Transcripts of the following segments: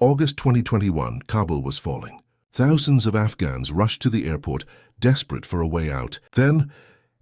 August 2021, Kabul was falling. Thousands of Afghans rushed to the airport, desperate for a way out. Then,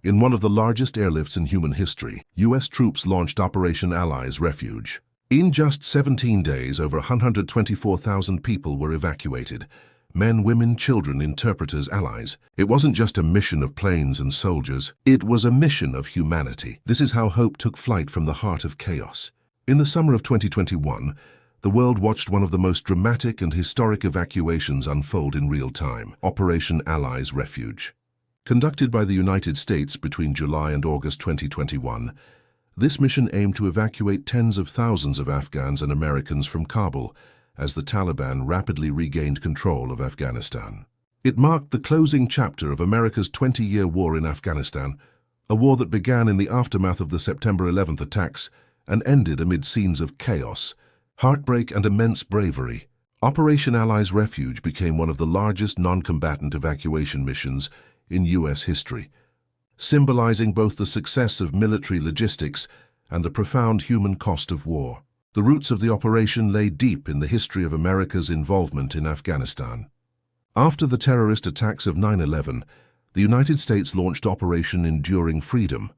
in one of the largest airlifts in human history, U.S. troops launched Operation Allies Refuge. In just 17 days, over 124,000 people were evacuated. Men, women, children, interpreters, allies. It wasn't just a mission of planes and soldiers. It was a mission of humanity. This is how hope took flight from the heart of chaos. In the summer of 2021, the world watched one of the most dramatic and historic evacuations unfold in real time, Operation Allies Refuge. Conducted by the United States between July and August 2021, this mission aimed to evacuate tens of thousands of Afghans and Americans from Kabul as the Taliban rapidly regained control of Afghanistan. It marked the closing chapter of America's 20-year war in Afghanistan, a war that began in the aftermath of the September 11th attacks and ended amid scenes of chaos, heartbreak, and immense bravery. Operation Allies Refuge became one of the largest non-combatant evacuation missions in U.S. history, symbolizing both the success of military logistics and the profound human cost of war. The roots of the operation lay deep in the history of America's involvement in Afghanistan. After the terrorist attacks of 9/11, the United States launched Operation Enduring Freedom,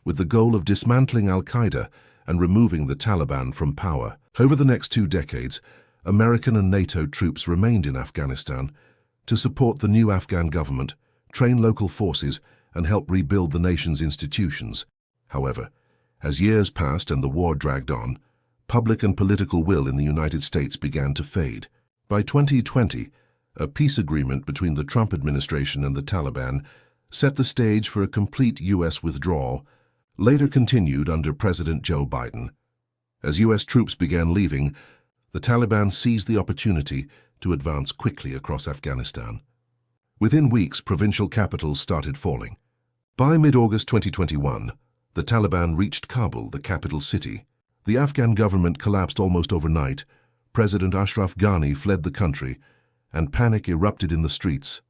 with the goal of dismantling al-Qaeda and removing the Taliban from power. Over the next 2 decades, American and NATO troops remained in Afghanistan to support the new Afghan government, train local forces, and help rebuild the nation's institutions. However, as years passed and the war dragged on, public and political will in the United States began to fade. By 2020, a peace agreement between the Trump administration and the Taliban set the stage for a complete U.S. withdrawal, later continued under President Joe Biden. As U.S. troops began leaving, the Taliban seized the opportunity to advance quickly across Afghanistan. Within weeks, provincial capitals started falling. By mid-August 2021, the Taliban reached Kabul, the capital city. The Afghan government collapsed almost overnight. President Ashraf Ghani fled the country, and panic erupted in the streets.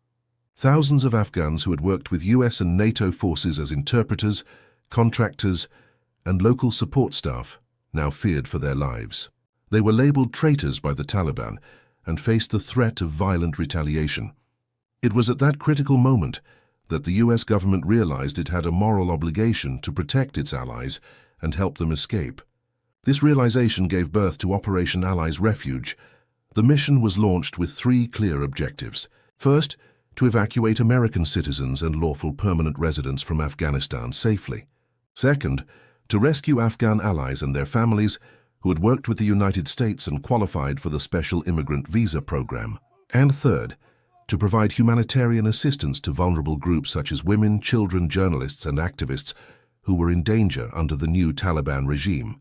Thousands of Afghans who had worked with U.S. and NATO forces as interpreters, contractors, and local support staff now feared for their lives. They were labeled traitors by the Taliban and faced the threat of violent retaliation. It was at that critical moment that the U.S. government realized it had a moral obligation to protect its allies and help them escape. This realization gave birth to Operation Allies Refuge. The mission was launched with 3 clear objectives. First, to evacuate American citizens and lawful permanent residents from Afghanistan safely. Second, to rescue Afghan allies and their families who had worked with the United States and qualified for the Special Immigrant Visa Program. And third, to provide humanitarian assistance to vulnerable groups such as women, children, journalists, and activists who were in danger under the new Taliban regime.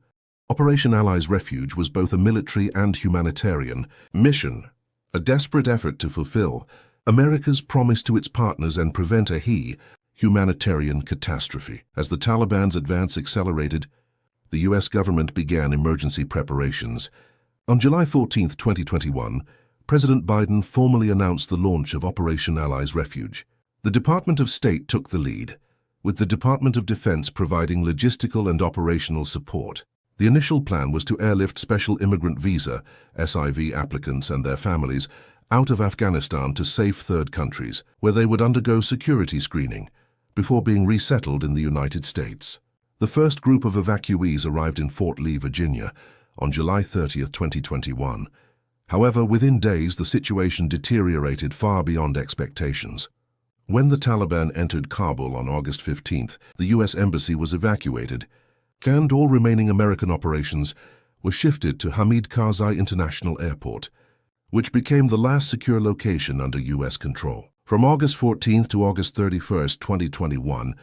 Operation Allies Refuge was both a military and humanitarian mission, a desperate effort to fulfill America's promise to its partners and prevent a humanitarian catastrophe. As the Taliban's advance accelerated, the U.S. government began emergency preparations. On July 14, 2021, President Biden formally announced the launch of Operation Allies Refuge. The Department of State took the lead, with the Department of Defense providing logistical and operational support. The initial plan was to airlift Special Immigrant Visa (SIV) applicants and their families out of Afghanistan to safe third countries, where they would undergo security screening before being resettled in the United States. The first group of evacuees arrived in Fort Lee, Virginia, on July 30, 2021. However, within days, the situation deteriorated far beyond expectations. When the Taliban entered Kabul on August 15th, the U.S. Embassy was evacuated, and all remaining American operations were shifted to Hamid Karzai International Airport, which became the last secure location under U.S. control. From August 14th to August 31st, 2021,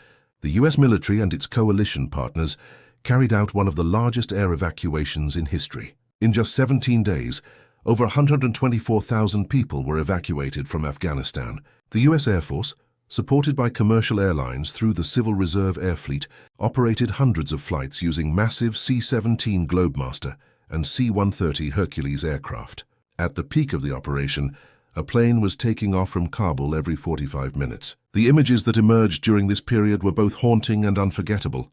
the U.S. military and its coalition partners carried out one of the largest air evacuations in history. In just 17 days, over 124,000 people were evacuated from Afghanistan. The U.S. Air Force, supported by commercial airlines through the Civil Reserve Air Fleet, operated hundreds of flights using massive C-17 Globemaster and C-130 Hercules aircraft. At the peak of the operation, a plane was taking off from Kabul every 45 minutes. The images that emerged during this period were both haunting and unforgettable.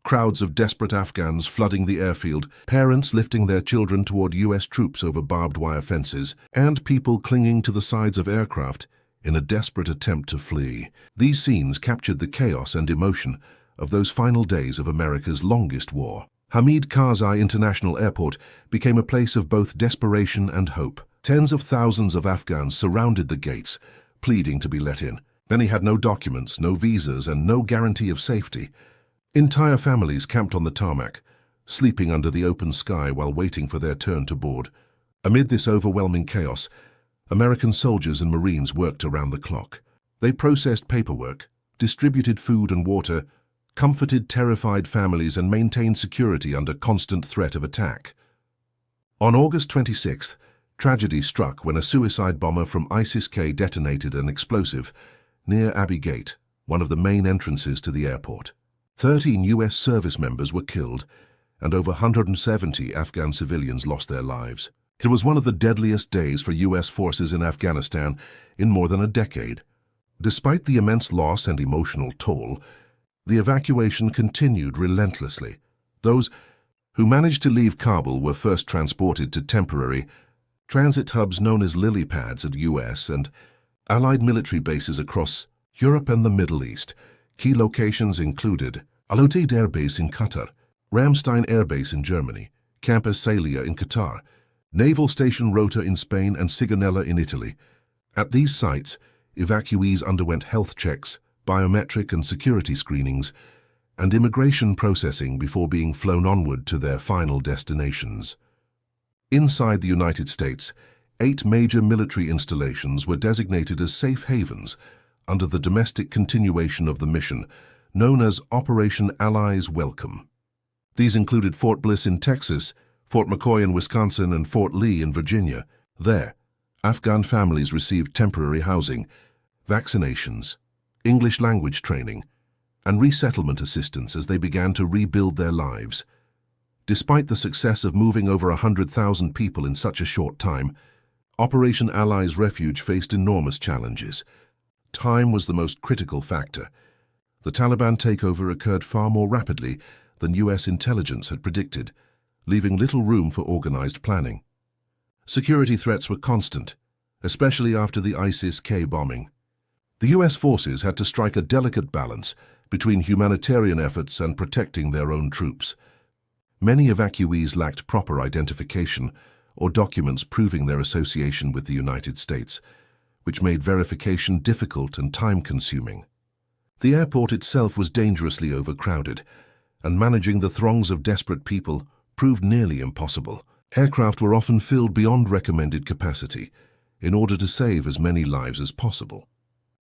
Crowds of desperate Afghans flooding the airfield, parents lifting their children toward U.S. troops over barbed wire fences, and people clinging to the sides of aircraft in a desperate attempt to flee. These scenes captured the chaos and emotion of those final days of America's longest war. Hamid Karzai International Airport became a place of both desperation and hope. Tens of thousands of Afghans surrounded the gates, pleading to be let in. Many had no documents, no visas, and no guarantee of safety. Entire families camped on the tarmac, sleeping under the open sky while waiting for their turn to board. Amid this overwhelming chaos, American soldiers and Marines worked around the clock. They processed paperwork, distributed food and water, comforted terrified families, and maintained security under constant threat of attack. On August 26th, tragedy struck when a suicide bomber from ISIS-K detonated an explosive near Abbey Gate, one of the main entrances to the airport. 13 U.S. service members were killed, and over 170 Afghan civilians lost their lives. It was one of the deadliest days for U.S. forces in Afghanistan in more than a decade. Despite the immense loss and emotional toll, the evacuation continued relentlessly. Those who managed to leave Kabul were first transported to temporary transit hubs known as lily pads at U.S. and Allied military bases across Europe and the Middle East. Key locations included Al-Udeid Air Base in Qatar, Ramstein Air Base in Germany, Camp Essalia in Qatar, Naval Station Rota in Spain, and Sigonella in Italy. At these sites, evacuees underwent health checks, biometric and security screenings, and immigration processing before being flown onward to their final destinations. Inside the United States, 8 major military installations were designated as safe havens under the domestic continuation of the mission, known as Operation Allies Welcome. These included Fort Bliss in Texas, Fort McCoy in Wisconsin, and Fort Lee in Virginia. There, Afghan families received temporary housing, vaccinations, English language training, and resettlement assistance as they began to rebuild their lives. Despite the success of moving over 100,000 people in such a short time, Operation Allies Refuge faced enormous challenges. Time was the most critical factor. The Taliban takeover occurred far more rapidly than U.S. intelligence had predicted, leaving little room for organized planning. Security threats were constant, especially after the ISIS-K bombing. The U.S. forces had to strike a delicate balance between humanitarian efforts and protecting their own troops. Many evacuees lacked proper identification or documents proving their association with the United States, which made verification difficult and time-consuming. The airport itself was dangerously overcrowded, and managing the throngs of desperate people proved nearly impossible. Aircraft were often filled beyond recommended capacity in order to save as many lives as possible.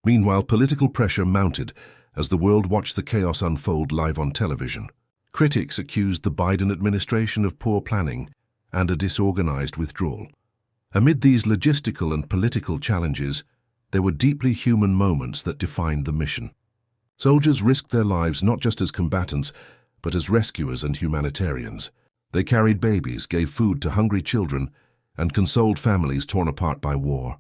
Meanwhile, political pressure mounted as the world watched the chaos unfold live on television. Critics accused the Biden administration of poor planning and a disorganized withdrawal. Amid these logistical and political challenges, there were deeply human moments that defined the mission. Soldiers risked their lives not just as combatants, but as rescuers and humanitarians. They carried babies, gave food to hungry children, and consoled families torn apart by war.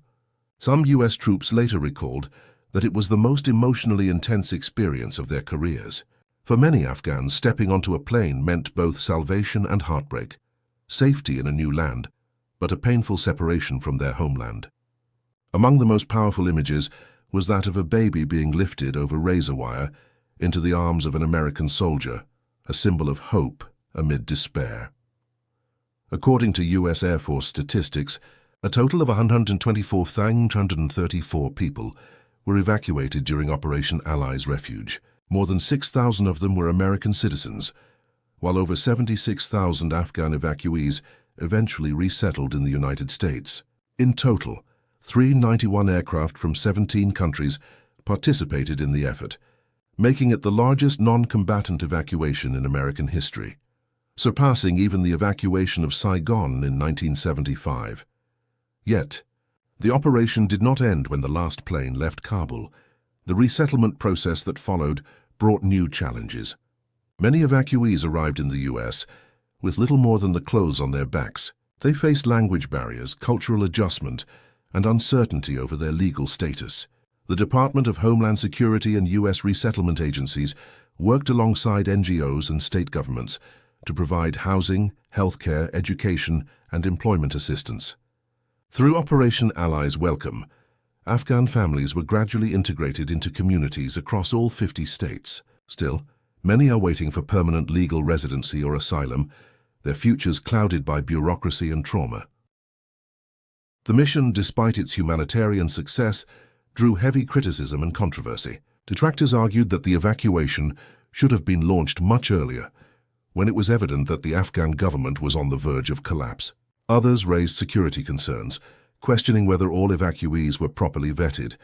Some U.S. troops later recalled that it was the most emotionally intense experience of their careers. For many Afghans, stepping onto a plane meant both salvation and heartbreak, safety in a new land, but a painful separation from their homeland. Among the most powerful images was that of a baby being lifted over razor wire into the arms of an American soldier, a symbol of hope amid despair. According to U.S. Air Force statistics, a total of 124,134 people were evacuated during Operation Allies Refuge. More than 6,000 of them were American citizens, while over 76,000 Afghan evacuees eventually resettled in the United States. In total, 391 aircraft from 17 countries participated in the effort, making it the largest non-combatant evacuation in American history, surpassing even the evacuation of Saigon in 1975. Yet, the operation did not end when the last plane left Kabul. The resettlement process that followed brought new challenges. Many evacuees arrived in the U.S. with little more than the clothes on their backs. They faced language barriers, cultural adjustment, and uncertainty over their legal status. The Department of Homeland Security and U.S. resettlement agencies worked alongside NGOs and state governments to provide housing, healthcare, education, and employment assistance. Through Operation Allies Welcome, Afghan families were gradually integrated into communities across all 50 states. Still, many are waiting for permanent legal residency or asylum, their futures clouded by bureaucracy and trauma. The mission, despite its humanitarian success, drew heavy criticism and controversy. Detractors argued that the evacuation should have been launched much earlier, when it was evident that the Afghan government was on the verge of collapse. Others raised security concerns, questioning whether all evacuees were properly vetted.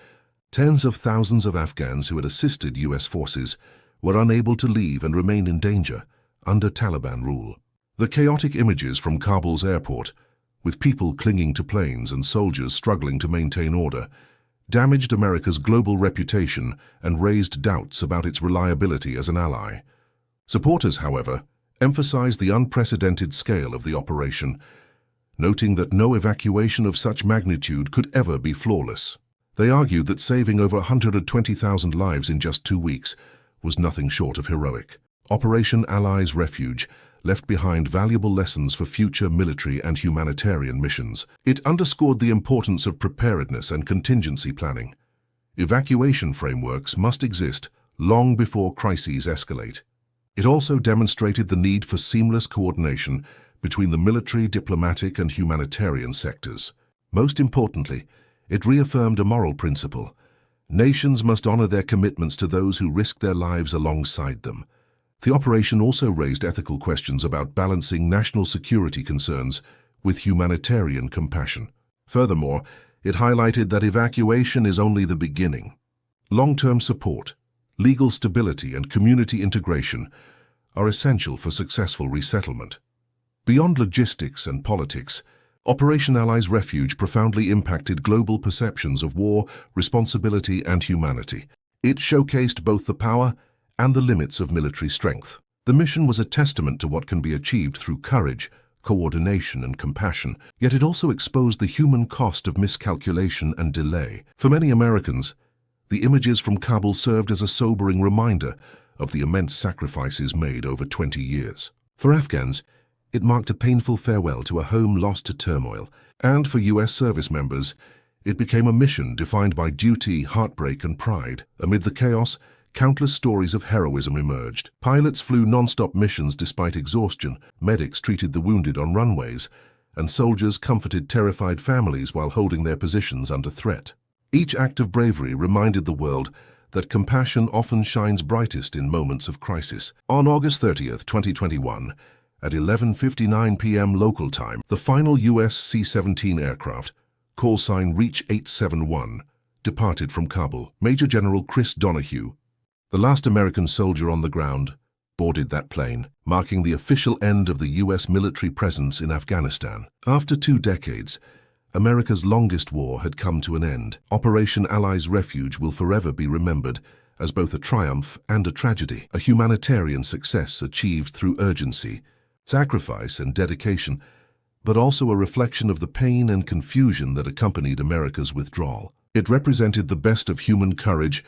Tens of thousands of Afghans who had assisted U.S. forces were unable to leave and remain in danger under Taliban rule. The chaotic images from Kabul's airport, with people clinging to planes and soldiers struggling to maintain order, damaged America's global reputation and raised doubts about its reliability as an ally. Supporters, however, emphasized the unprecedented scale of the operation, noting that no evacuation of such magnitude could ever be flawless. They argued that saving over 120,000 lives in just 2 weeks was nothing short of heroic. Operation Allies Refuge left behind valuable lessons for future military and humanitarian missions. It underscored the importance of preparedness and contingency planning. Evacuation frameworks must exist long before crises escalate. It also demonstrated the need for seamless coordination between the military, diplomatic, and humanitarian sectors. Most importantly, it reaffirmed a moral principle. Nations must honor their commitments to those who risk their lives alongside them. The operation also raised ethical questions about balancing national security concerns with humanitarian compassion. Furthermore, it highlighted that evacuation is only the beginning. Long-term support, legal stability, and community integration are essential for successful resettlement. Beyond logistics and politics, Operation Allies Refuge profoundly impacted global perceptions of war, responsibility, and humanity. It showcased both the power and the limits of military strength. The mission was a testament to what can be achieved through courage, coordination, and compassion, yet it also exposed the human cost of miscalculation and delay. For many Americans, the images from Kabul served as a sobering reminder of the immense sacrifices made over 20 years. For Afghans, it marked a painful farewell to a home lost to turmoil, and for U.S. service members, it became a mission defined by duty, heartbreak, and pride. Amid the chaos, countless stories of heroism emerged. Pilots flew non-stop missions despite exhaustion, medics treated the wounded on runways, and soldiers comforted terrified families while holding their positions under threat. Each act of bravery reminded the world that compassion often shines brightest in moments of crisis. On August 30th, 2021, at 11:59 p.m. local time, the final U.S. C-17 aircraft, call sign Reach 871, departed from Kabul. Major General Chris Donahue, the last American soldier on the ground, boarded that plane, marking the official end of the U.S. military presence in Afghanistan. After 2 decades, America's longest war had come to an end. Operation Allies Refuge will forever be remembered as both a triumph and a tragedy, a humanitarian success achieved through urgency, sacrifice, and dedication, but also a reflection of the pain and confusion that accompanied America's withdrawal. It represented the best of human courage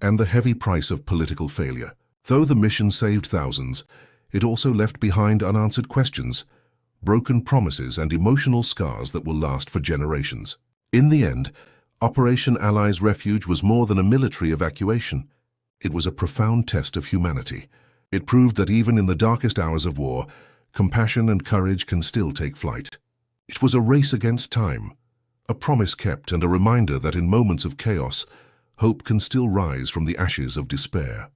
and the heavy price of political failure. Though the mission saved thousands, it also left behind unanswered questions, broken promises, and emotional scars that will last for generations. In the end, Operation Allies Refuge was more than a military evacuation. It was a profound test of humanity. It proved that even in the darkest hours of war, compassion and courage can still take flight. It was a race against time, a promise kept, and a reminder that in moments of chaos, hope can still rise from the ashes of despair.